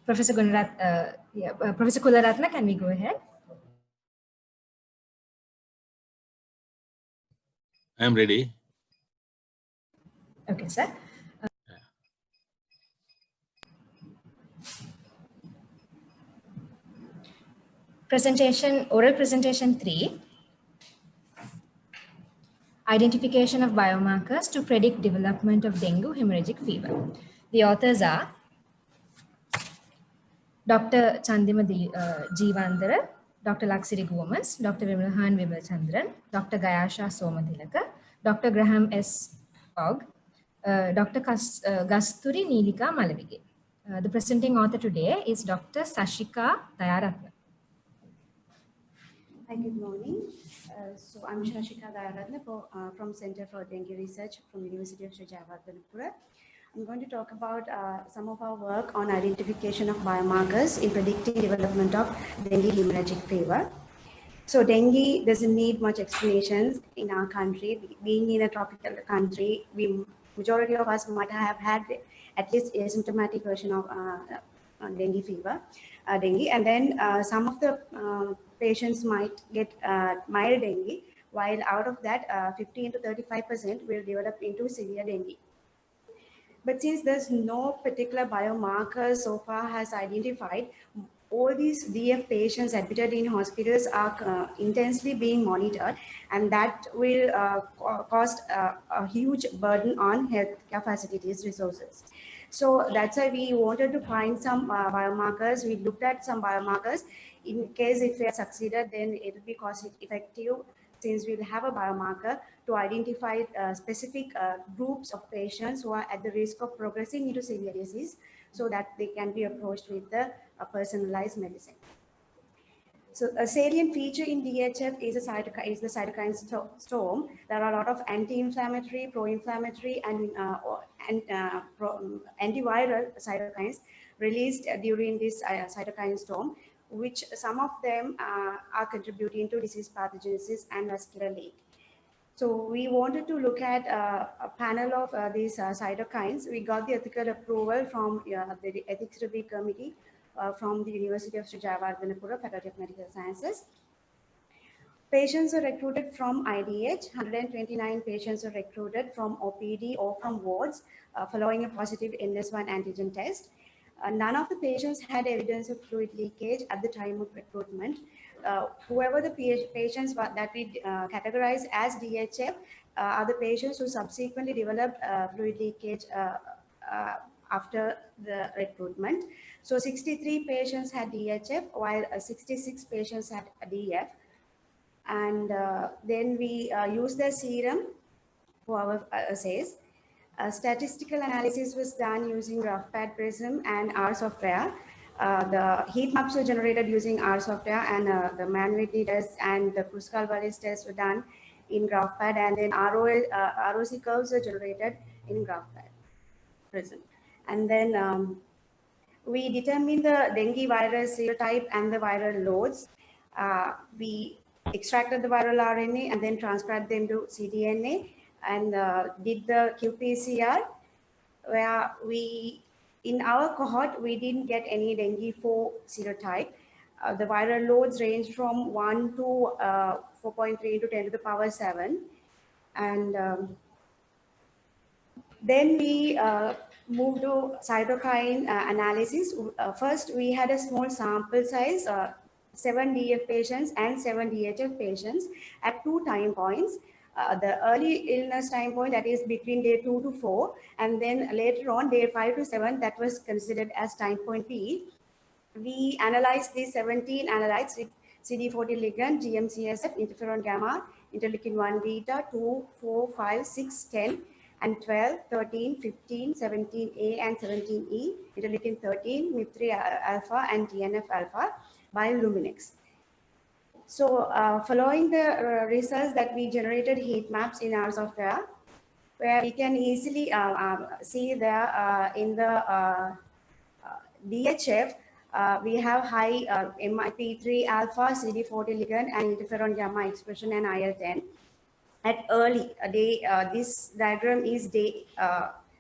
Professor Professor Kularatna, can we go ahead? I am ready. Okay, sir. Oral presentation 3, identification of biomarkers to predict development of dengue hemorrhagic fever. The authors are Dr. Chandima Jeevandara, Dr. Laksiri Gomes, Dr. Vimlahan Vimalchandran, Dr. Gayasha Somatilaka, Dr. Graham S. Fogg, Dr. Gasturi Neelika Malavige. The presenting author today is Dr. Sashika Dayaratna. Hi, good morning. So I'm Shashika Dayaratna from Center for Dengue Research from University of Sri Jayawardhanapura. I'm going to talk about some of our work on identification of biomarkers in predicting development of dengue hemorrhagic fever. So dengue doesn't need much explanations in our country. Being in a tropical country, majority of us might have had at least asymptomatic version of dengue fever, dengue, and then some of the patients might get mild dengue, while out of that 15 to 35% will develop into severe dengue. But since there's no particular biomarker so far has identified, all these DF patients admitted in hospitals are intensely being monitored, and that will cost a huge burden on healthcare facilities resources. So that's why we wanted to find some biomarkers. We looked at some biomarkers. In case if we have succeeded, then it will be cost effective, since we'll have a biomarker to identify specific groups of patients who are at the risk of progressing into severe disease, so that they can be approached with the personalized medicine. So a salient feature in DHF is the cytokine storm. There are a lot of anti-inflammatory, pro-inflammatory, and antiviral cytokines released during this cytokine storm, which some of them are contributing to disease pathogenesis and vascular leak. So we wanted to look at a panel of these cytokines. We got the ethical approval from the Ethics Review Committee from the University of Sri Jayawardhanapura, Faculty of Medical Sciences. Patients are recruited from IDH. 129 patients are recruited from OPD or from wards following a positive NS1 antigen test. None of the patients had evidence of fluid leakage at the time of recruitment. Whoever the patients that we categorize as DHF are the patients who subsequently developed fluid leakage after the recruitment. So 63 patients had DHF, while 66 patients had DF. And then we used their serum for our assays. Statistical analysis was done using GraphPad Prism and R software. The heat maps were generated using R software, and the Mann-Whitney test and the Kruskal-Wallis test were done in GraphPad, and then ROC curves are generated in GraphPad Prism. And then we determined the dengue virus serotype and the viral loads. We extracted the viral RNA and then transcribed them to cDNA, and did the qPCR, where in our cohort, we didn't get any dengue 4 serotype. The viral loads range from 1 to 4.3 into 10 to the power 7. And then we moved to cytokine analysis. First, we had a small sample size, 7 DF patients and 7 DHF patients at 2 time points. The early illness time point, that is between day 2 to 4, and then later on day 5 to 7, that was considered as time point B. We analyzed these 17 analytes with CD40 ligand, GM-CSF, interferon gamma, interleukin 1 beta, 2, 4, 5, 6, 10, and 12, 13, 15, 17A and 17E, interleukin 13, MIP3 alpha, and TNF alpha by Luminex. So following the results that we generated heat maps in our software, where we can easily see there in the DHF, we have high MIP3 alpha, CD40 ligand, and interferon gamma expression and IL-10 at early day. This diagram is day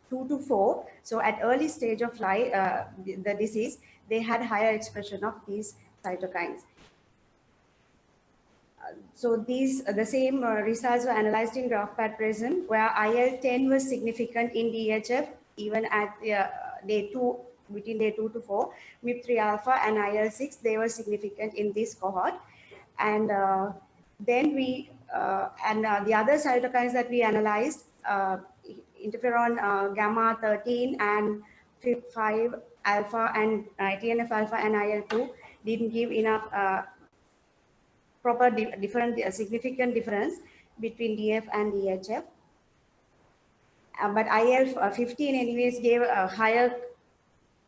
2 to 4. So at early stage of life, the disease, they had higher expression of these cytokines. So these the same results were analyzed in GraphPad Prism, where IL-10 was significant in DHF even at day 2, between day 2 to 4. MIP3 alpha and IL-6, they were significant in this cohort. And then we the other cytokines that we analyzed, interferon gamma 13 and FIP5 alpha and TNF alpha and IL-2 didn't give enough proper significant difference between DF and DHF. But IL-15 anyways gave a higher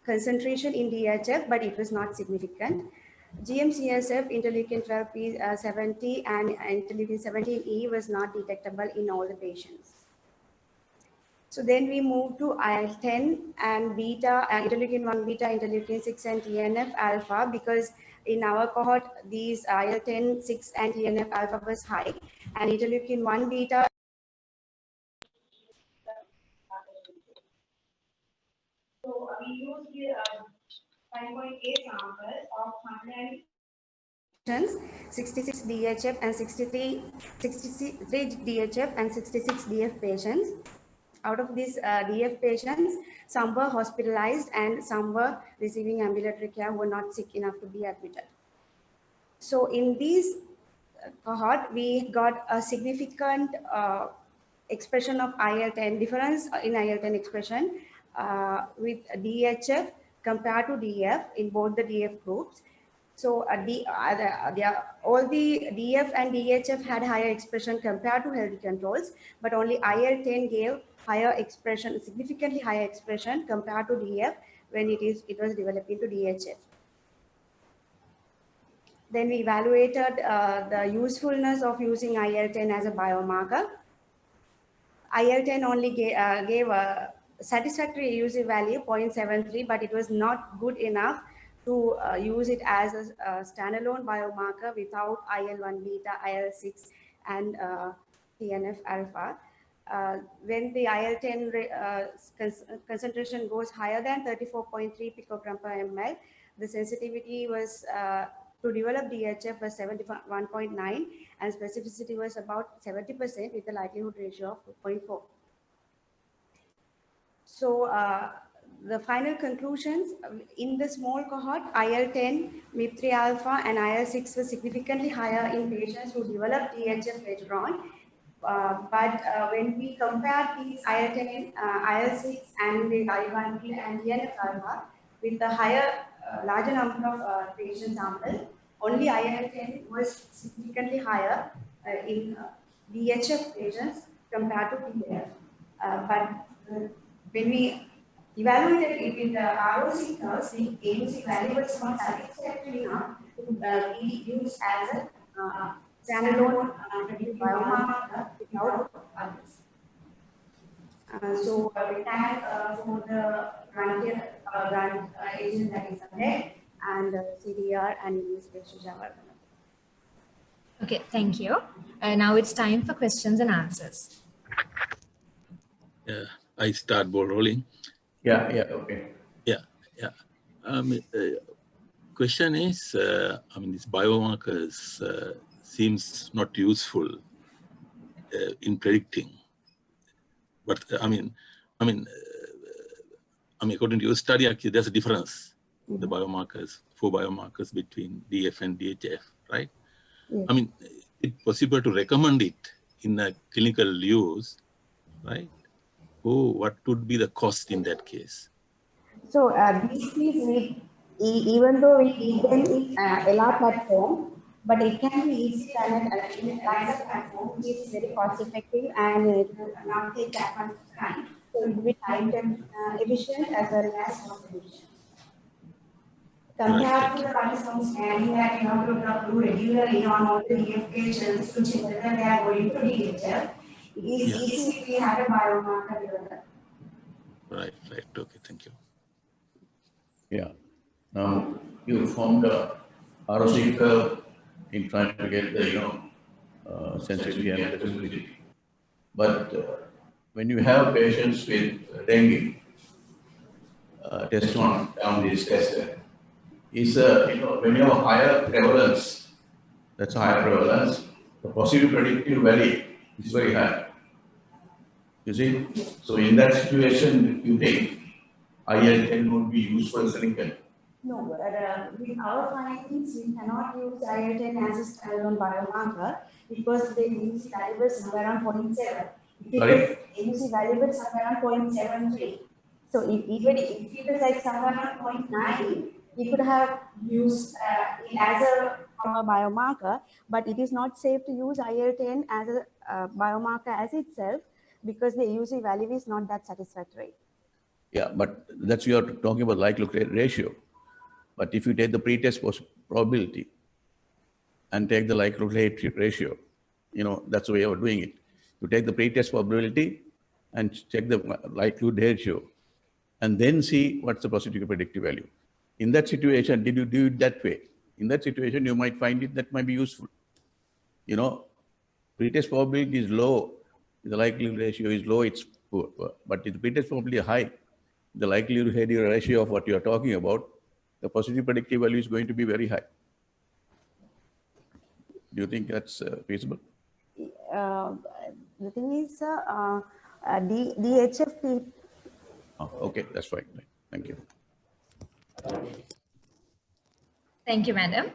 concentration in DHF, but it was not significant. GM-CSF, interleukin 12p70 and interleukin 17E was not detectable in all the patients. So then we move to IL-10 and beta, interleukin 1 beta, interleukin 6 and TNF alpha, because in our cohort, these IL-10, 6 and TNF alpha was high, and interleukin 1 beta. So we used the 5.8 samples of 100 66 DHF and 63 DHF and 66 DF patients. Out of these DF patients, some were hospitalized and some were receiving ambulatory care who were not sick enough to be admitted. So in these cohort, we got a significant expression of IL-10, difference in IL-10 expression with DHF compared to DF in both the DF groups. So all the DF and DHF had higher expression compared to healthy controls, but only IL-10 gave higher expression, significantly higher expression compared to DF when it was developed into DHF. Then we evaluated the usefulness of using IL-10 as a biomarker. IL-10 only gave a satisfactory AUC value 0.73, but it was not good enough to use it as a standalone biomarker without IL-1 beta, IL-6 and TNF alpha. When the IL-10 concentration goes higher than 34.3 picogram per ml, the sensitivity was to develop DHF was 71.9 and specificity was about 70% with a likelihood ratio of 2.4. So the final conclusions, in the small cohort, IL-10, MIP3 alpha and IL-6 were significantly higher in patients who developed DHF later on. But when we compare these IL-10, IL-6 and the IL-1 and TNF alpha with the higher, larger number of patient samples, only IL-10 was significantly higher in DHF patients compared to DF. But when we evaluated it with the ROC curves, the AUC value was not satisfactory enough to be used as a standalone biomarker without others. So we thank for the grant agent that is ahead and CDR and University of Javardhan. Okay, thank you. Now it's time for questions and answers. Yeah, I start ball rolling. Yeah, okay. Yeah. Question is, these biomarkers seems not useful in predicting, but according to your study, actually, there's a difference. The biomarkers, 4 biomarkers between DF and DHF, right? Yes. It's possible to recommend it in a clinical use, right? Oh, what would be the cost in that case? So these things, even though we give them in LR platform, but it can be easy done at a platform, which is very cost effective and it will not take that much time. So it will be time efficient as well as cost efficient. Compared to the ultrasound scanning that you have to do regularly on all the DF patients to check whether they are going to DHF, it is easy if we have a biomarker developed. Right. Okay, thank you. Yeah. Now you formed a ROC curve in trying to get the sensitivity and specificity. But when you have patients with dengue, testosterone down is tested, is, when you have a higher prevalence, that's a higher prevalence, the positive predictive value is very high. You see? So in that situation, you think IL-10 would be used for clinical. No, but with our findings, we cannot use IL-10 as a standalone biomarker because the AUC value is somewhere around 0.7. Sorry? AUC value is somewhere around 0.73. So even if it is like somewhere around 0.9, we could have used it as a biomarker, but it is not safe to use IL-10 as a biomarker as itself because the AUC value is not that satisfactory. Yeah, but that's you are talking about likelihood ratio. But if you take the pretest probability and take the likelihood ratio, that's the way of doing it. You take the pretest probability and check the likelihood ratio and then see what's the positive predictive value. In that situation, did you do it that way? In that situation, you might find it that might be useful. Pretest probability is low, the likelihood ratio is low, it's poor. But if the pretest probability is high, the likelihood ratio of what you are talking about, the positive predictive value is going to be very high. Do you think that's feasible? The thing is, DHFP. Oh, okay, that's fine. Thank you. Thank you, madam.